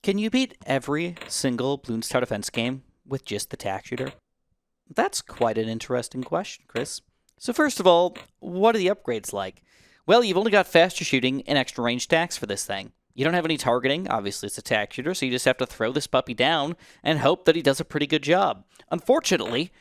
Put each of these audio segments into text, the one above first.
Can you beat every single Bloons Tower Defense game with just the Tack shooter? That's quite an interesting question, Chris. So first of all, what are the upgrades like? Well, you've only got faster shooting and extra range tacks for this thing. You don't have any targeting, obviously it's a Tack shooter, so you just have to throw this puppy down and hope that he does a pretty good job. Unfortunately,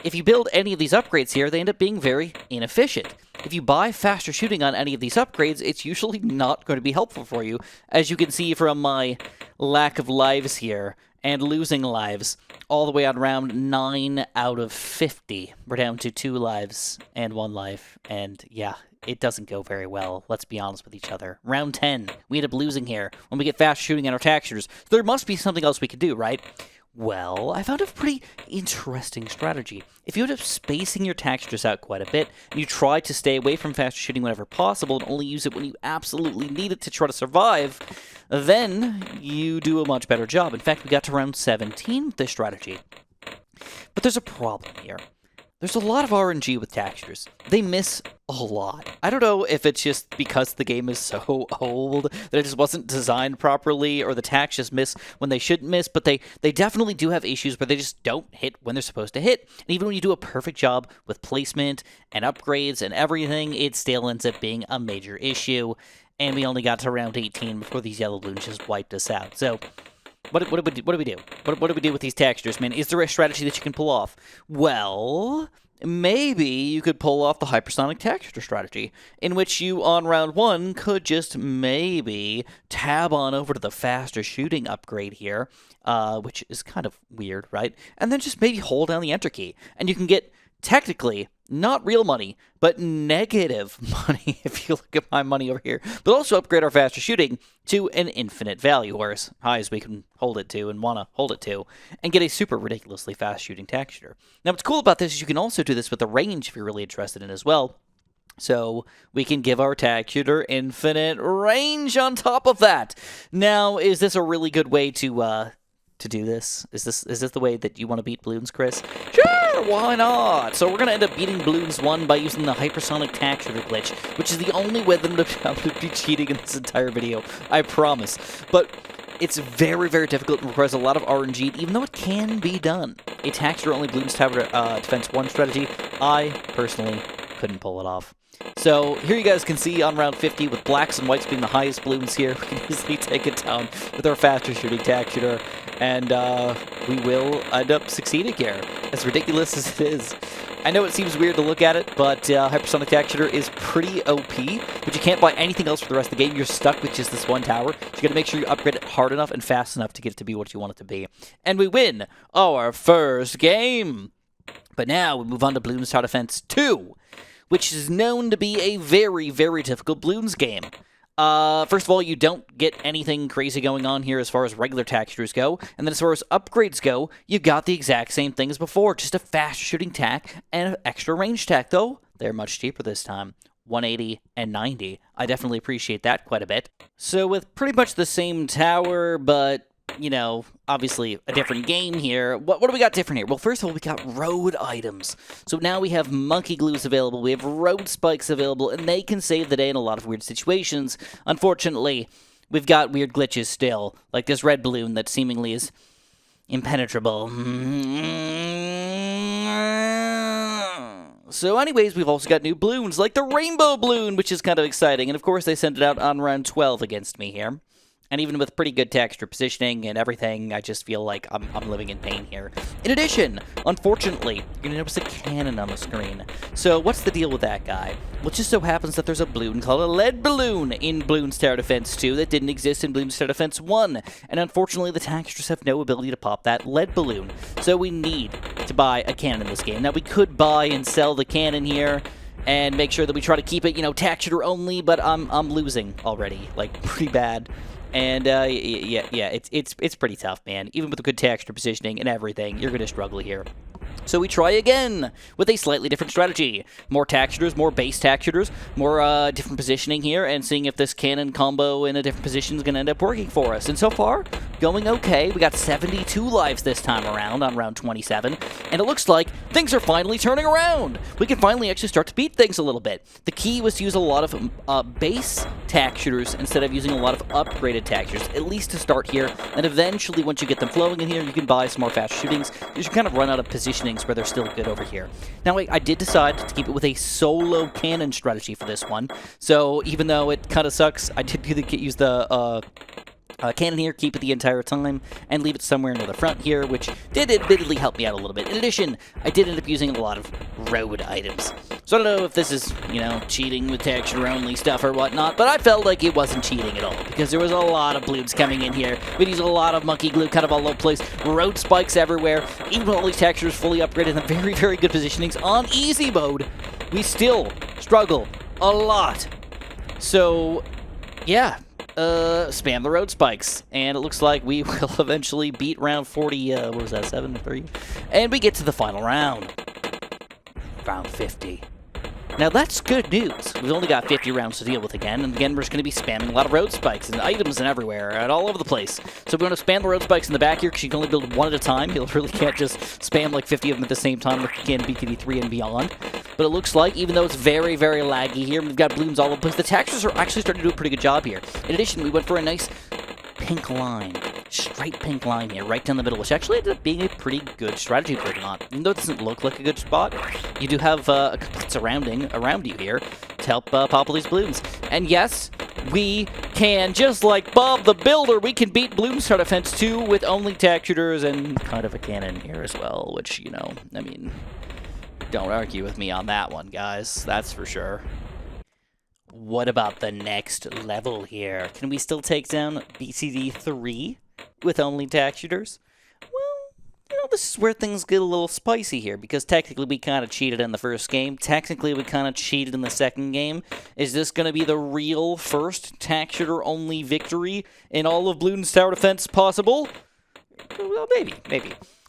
if you build any of these upgrades here, they end up being very inefficient. If you buy faster shooting on any of these upgrades, it's usually not going to be helpful for you, as you can see from my lack of lives here, and losing lives, all the way on round 9 out of 50. We're down to 2 lives and 1 life, and yeah, it doesn't go very well, let's be honest with each other. Round 10, we end up losing here when we get fast shooting on our Tack shooters. So there must be something else we could do, right? Well, I found a pretty interesting strategy. If you end up spacing your Tack shooters out quite a bit, and you try to stay away from faster shooting whenever possible, and only use it when you absolutely need it to try to survive, then you do a much better job. In fact, we got to round 17 with this strategy. But there's a problem here. There's a lot of RNG with Tack shooters. They miss a lot. I don't know if it's just because the game is so old that it just wasn't designed properly, or the Tacks just miss when they shouldn't miss, but they definitely do have issues where they just don't hit when they're supposed to hit. And even when you do a perfect job with placement and upgrades and everything, it still ends up being a major issue. And we only got to round 18 before these yellow balloons just wiped us out. So What do we do? What do we do with these Tack shooters, man? Is there a strategy that you can pull off? Well, maybe you could pull off the Hypersonic Tack shooter strategy, in which you, on round 1, could just maybe tab on over to the faster shooting upgrade here, which is kind of weird, right? And then just maybe hold down the Enter key, and you can get, technically, not real money, but negative money, if you look at my money over here, but also upgrade our faster shooting to an infinite value, or as high as we can hold it to and want to hold it to, and get a super ridiculously fast shooting Tack shooter. Now, what's cool about this is you can also do this with the range if you're really interested in as well. So we can give our Tack shooter infinite range on top of that. Now, is this a really good way to do this? Is this the way that you want to beat Bloons, Chris? Sure, why not? So we're going to end up beating Bloons 1 by using the Hypersonic Tack shooter glitch, which is the only way that I'm going to be cheating in this entire video, I promise. But it's very, very difficult and requires a lot of RNG, even though it can be done. A Tack shooter only Bloons Tower Defense 1 strategy, I personally couldn't pull it off. So here you guys can see on round 50, with blacks and whites being the highest Bloons here, we can easily take it down with our faster shooting Tack shooter, and we will end up succeeding here, as ridiculous as it is. I know it seems weird to look at it, but Hypersonic Tack shooter is pretty OP, but you can't buy anything else for the rest of the game. You're stuck with just this one tower, so you gotta make sure you upgrade it hard enough and fast enough to get it to be what you want it to be. And we win our first game! But now we move on to Bloons Tower Defense 2, which is known to be a very, very difficult Bloons game. First of all, you don't get anything crazy going on here as far as regular Tack shooters go, and then as far as upgrades go, you got the exact same thing as before, just a fast shooting Tack and an extra range Tack, though they're much cheaper this time. 180 and 90. I definitely appreciate that quite a bit. So with pretty much the same tower, but you know, obviously a different game here. What do we got different here? Well, first of all, we got road items. So now we have monkey glues available, we have road spikes available, and they can save the day in a lot of weird situations. Unfortunately, we've got weird glitches still, like this red balloon that seemingly is impenetrable. So anyways, we've also got new balloons, like the rainbow balloon, which is kind of exciting. And of course, they sent it out on round 12 against me here. And even with pretty good texture positioning and everything, I just feel like I'm living in pain here. In addition, unfortunately, you're going to notice a cannon on the screen. So what's the deal with that guy? Well, it just so happens that there's a balloon called a lead balloon in Bloons Tower Defense 2 that didn't exist in Bloons Tower Defense 1. And unfortunately, the textures have no ability to pop that lead balloon. So we need to buy a cannon in this game. Now, we could buy and sell the cannon here and make sure that we try to keep it, you know, Tack shooter only, but I'm losing already, like, pretty bad. And, yeah, it's pretty tough, man. Even with the good texture positioning and everything, you're going to struggle here. So we try again with a slightly different strategy. More Tack shooters, more base Tack shooters, more different positioning here, and seeing if this cannon combo in a different position is going to end up working for us. And so far, going okay. We got 72 lives this time around on round 27, and it looks like things are finally turning around. We can finally actually start to beat things a little bit. The key was to use a lot of base tack shooters instead of using a lot of upgraded tack shooters, at least to start here, and eventually once you get them flowing in here, you can buy some more fast shootings. You should kind of run out of positionings where they're still good over here. Now, I did decide to keep it with a solo cannon strategy for this one, so even though it kind of sucks, I did use the cannon here, keep it the entire time, and leave it somewhere near the front here, which did admittedly help me out a little bit. In addition, I did end up using a lot of road items. So I don't know if this is, you know, cheating with texture-only stuff or whatnot, but I felt like it wasn't cheating at all, because there was a lot of Bloons coming in here. We'd use a lot of monkey glue kind of all over the place, road spikes everywhere, even with all these textures fully upgraded and very, very good positionings on easy mode, we still struggle a lot. So, yeah. Spam the road spikes, and it looks like we will eventually beat round 40, what was that, 7-3? And we get to the final round. Round 50. Now that's good news. We've only got 50 rounds to deal with again, and again we're just going to be spamming a lot of road spikes and items and everywhere, and all over the place. So we're going to spam the road spikes in the back here, because you can only build one at a time. You really can't just spam like 50 of them at the same time like you can in BKD3 and beyond. But it looks like, even though it's very, very laggy here, we've got Bloons all over the place, the textures are actually starting to do a pretty good job here. In addition, we went for a nice pink line, straight pink line here, right down the middle, which actually ended up being a pretty good strategy, believe it or not. Even though it doesn't look like a good spot, you do have a complete surrounding around you here to help pop all these Bloons. And yes, we can, just like Bob the Builder, we can beat Bloons Tower Defense 2 with only tack shooters and kind of a cannon here as well, which, you know, I mean, don't argue with me on that one, guys. That's for sure. What about the next level here? Can we still take down BCD 3 with only tack shooters? Well, you know, this is where things get a little spicy here, because technically we kind of cheated in the first game. Technically we kind of cheated in the second game. Is this going to be the real first tack shooter only victory in all of Bloons Tower Defense possible? Well, maybe.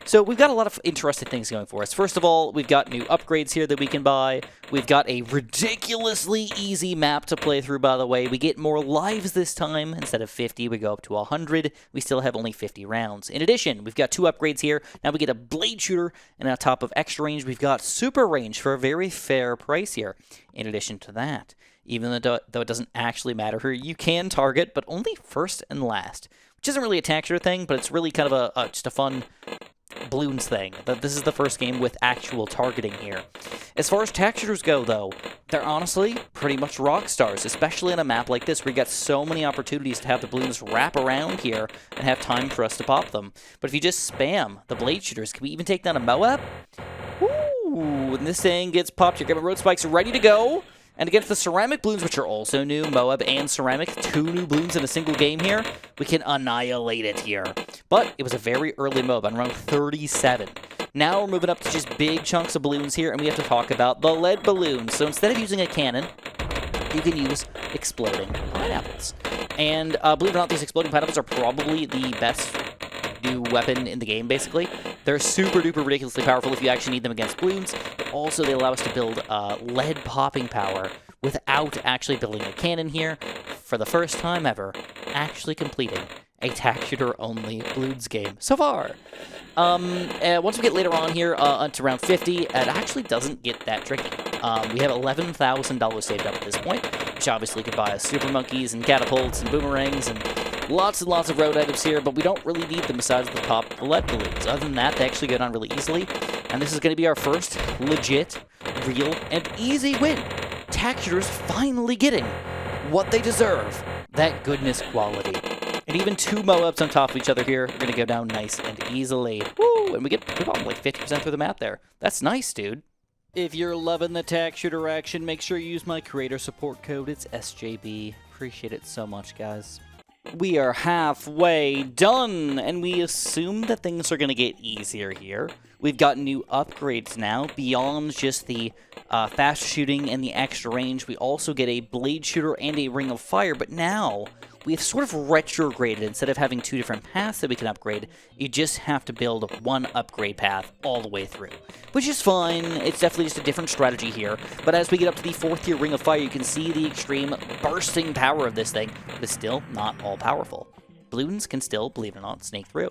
So we've got a lot of interesting things going for us. First of all, we've got new upgrades here that we can buy. We've got a ridiculously easy map to play through, by the way. We get more lives this time. Instead of 50, we go up to 100. We still have only 50 rounds. In addition, we've got two upgrades here. Now we get a blade shooter, and on top of extra range, we've got super range for a very fair price here. In addition to that, even though it doesn't actually matter here, you can target, but only first and last, which isn't really a tack shooter thing, but it's really kind of just a fun Bloons thing. This is the first game with actual targeting here. As far as tack shooters go, though, they're honestly pretty much rock stars, especially on a map like this where you got so many opportunities to have the Bloons wrap around here and have time for us to pop them. But if you just spam the blade shooters, can we even take down a Moab? Ooh, when this thing gets popped, your road spikes are ready to go. And against the ceramic Bloons, which are also new, Moab and ceramic, 2 new Bloons in a single game here, we can annihilate it here. But it was a very early Moab on round 37. Now we're moving up to just big chunks of Bloons here, and we have to talk about the lead balloons. So instead of using a cannon, you can use exploding pineapples. And believe it or not, these exploding pineapples are probably the best new weapon in the game, basically. They're super duper ridiculously powerful if you actually need them against Bloons, but also they allow us to build lead popping power without actually building a cannon here. For the first time ever, actually completing a tack shooter only Bloons game so far. Once we get later on here to round 50, it actually doesn't get that tricky. We have $11,000 saved up at this point, which obviously could buy us super monkeys and catapults and boomerangs and lots of road items here, but we don't really need them besides the pop the lead balloons. Other than that, they actually go down really easily, and this is going to be our first legit, real, and easy win. Tack shooters finally getting what they deserve, that goodness quality. And even 2 Moabs on top of each other here are going to go down nice and easily. Woo! And we get like 50% through the map there. That's nice, dude. If you're loving the tack shooter action, make sure you use my creator support code. It's SJB. Appreciate it so much, guys. We are halfway done, and we assume that things are going to get easier here. We've got new upgrades now, beyond just the fast shooting and the extra range. We also get a blade shooter and a ring of fire, but now we've sort of retrograded. Instead of having 2 different paths that we can upgrade, you just have to build one upgrade path all the way through, which is fine. It's definitely just a different strategy here, but as we get up to the 4th tier ring of fire, you can see the extreme bursting power of this thing, but it's still not all powerful. Bloons can still, believe it or not, snake through.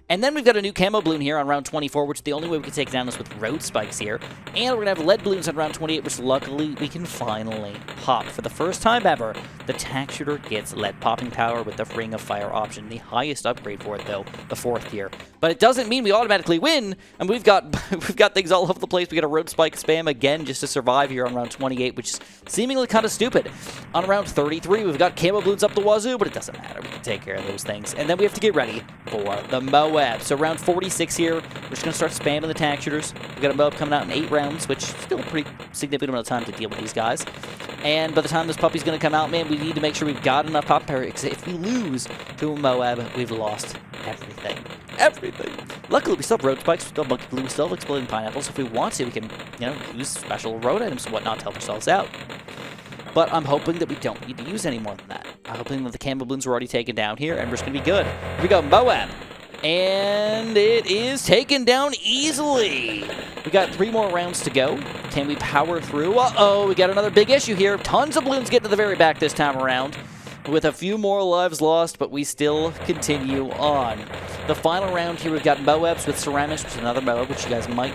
And then we've got a new camo Bloon here on round 24, which the only way we can take it down is with road spikes here. And we're going to have lead Bloons on round 28, which luckily we can finally pop. For the first time ever, the Tack Shooter gets lead popping power with the Ring of Fire option. The highest upgrade for it, though, the 4th tier. But it doesn't mean we automatically win, and we've got things all over the place. We got a road spike spam again just to survive here on round 28, which is seemingly kind of stupid. On round 33, we've got camo Bloons up the wazoo, but it doesn't matter. We can take care of those things. And then we have to get ready for the Moab. So round 46 here, we're just going to start spamming the Tack Shooters. We've got a Moab coming out in 8 rounds, which is still a pretty significant amount of time to deal with these guys. And by the time this puppy's going to come out, man, we need to make sure we've got enough pop power, because if we lose to a Moab, we've lost everything. Everything. Luckily, we still have road spikes, we still have monkey glue, we still have exploding pineapples. If we want to, we can, use special road items and whatnot to help ourselves out. But I'm hoping that we don't need to use any more than that. I'm hoping that the camo Bloons are already taken down here, and we're just going to be good. Here we go, Moab. And it is taken down easily. We got 3 more rounds to go. Can we power through? Uh-oh, we got another big issue here. Tons of Bloons getting to the very back this time around, with a few more lives lost, but we still continue on. The final round here, we've got Moabs with Ceramics, which is another Moab, which you guys might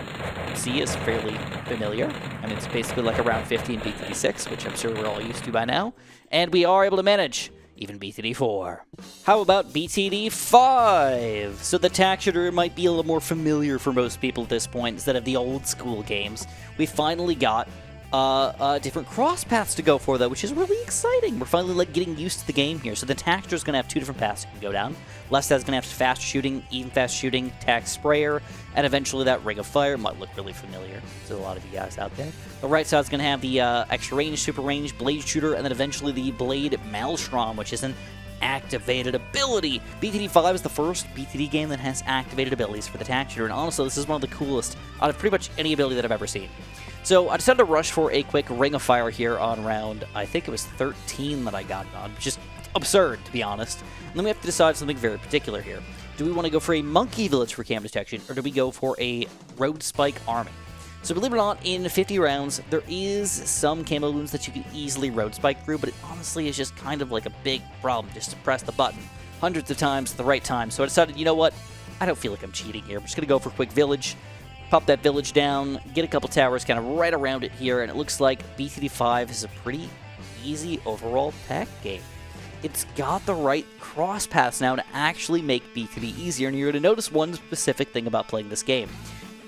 see is fairly familiar. I mean, it's basically like a round 50 in BTD6, which I'm sure we're all used to by now. And we are able to manage even BTD4. How about BTD5? So the Tack Shooter might be a little more familiar for most people at this point instead of the old school games. We finally got different cross paths to go for, though, which is really exciting. We're finally getting used to the game here. So the Tack Shooter is going to have 2 different paths you can go down. Left side's going to have fast shooting, even fast shooting, Tack Sprayer, and eventually that Ring of Fire might look really familiar to a lot of you guys out there. The right side's going to have the extra range, super range, Blade Shooter, and then eventually the Blade Maelstrom, which is an activated ability. BTD5 is the first BTD game that has activated abilities for the Tack Shooter, and honestly, this is one of the coolest out of pretty much any ability that I've ever seen. So I decided to rush for a quick Ring of Fire here on round, I think it was 13 that I got it on, which is absurd, to be honest. And then we have to decide something very particular here. Do we want to go for a Monkey Village for cam detection, or do we go for a Road Spike Army? So believe it or not, in 50 rounds, there is some camo Bloons that you can easily Road Spike through, but it honestly is just kind of like a big problem just to press the button hundreds of times at the right time. So I decided, you know what? I don't feel like I'm cheating here. I'm just going to go for a quick Village. Pop that Village down, get a couple towers kind of right around it here, and it looks like BTD5 is a pretty easy overall tech game. It's got the right cross paths now to actually make BTD easier, and you're going to notice one specific thing about playing this game.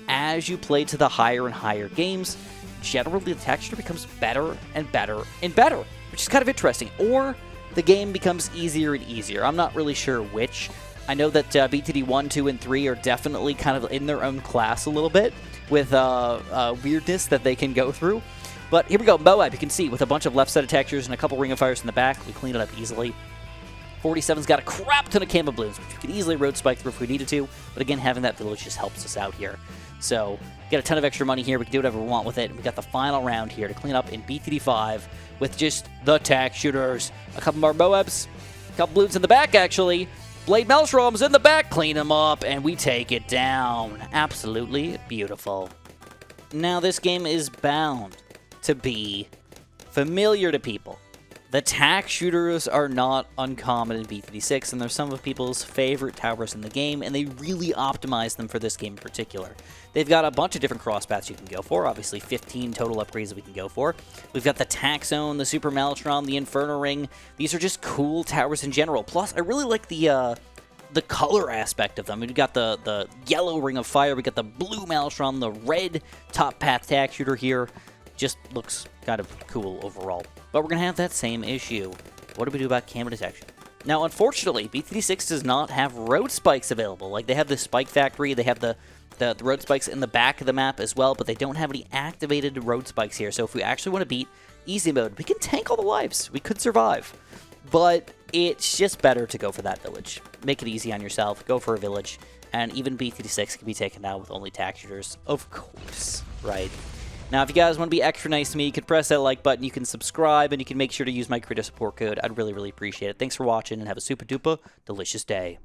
As you play to the higher and higher games, generally the texture becomes better and better and better, which is kind of interesting. Or the game becomes easier and easier. I'm not really sure which. I know that BTD 1, 2, and 3 are definitely kind of in their own class a little bit with weirdness that they can go through. But here we go, Moab, you can see, with a bunch of left-sided textures and a couple Ring of Fires in the back, we clean it up easily. 47's got a crap ton of camo Bloons, which we could easily road spike through if we needed to, but again, having that village just helps us out here. So, get a ton of extra money here, we can do whatever we want with it, and we got the final round here to clean up in BTD5 with just the Tack Shooters. A couple more Moabs, a couple Bloons in the back, actually. Blade Maelstroms in the back, clean them up, and we take it down. Absolutely beautiful. Now, this game is bound to be familiar to people. The Tack Shooters are not uncommon in BTD6, and they're some of people's favorite towers in the game, and they really optimize them for this game in particular. They've got a bunch of different cross paths you can go for, obviously 15 total upgrades that we can go for. We've got the Tack Zone, the Super Maelstrom, the Inferno Ring. These are just cool towers in general. Plus, I really like the color aspect of them. We've got the yellow Ring of Fire, we got the blue Maelstrom, the red top path Tack Shooter here. Just looks kind of cool overall. But we're going to have that same issue. What do we do about camo detection? Now, unfortunately, BTD6 does not have road spikes available. Like, they have the Spike Factory, they have the road spikes in the back of the map as well, but they don't have any activated road spikes here. So if we actually want to beat easy mode, we can tank all the lives. We could survive. But it's just better to go for that village. Make it easy on yourself. Go for a village. And even BTD6 can be taken down with only Tack Shooters. Of course, right? Now, if you guys want to be extra nice to me, you can press that like button, you can subscribe, and you can make sure to use my creator support code. I'd really, really appreciate it. Thanks for watching, and have a super duper delicious day.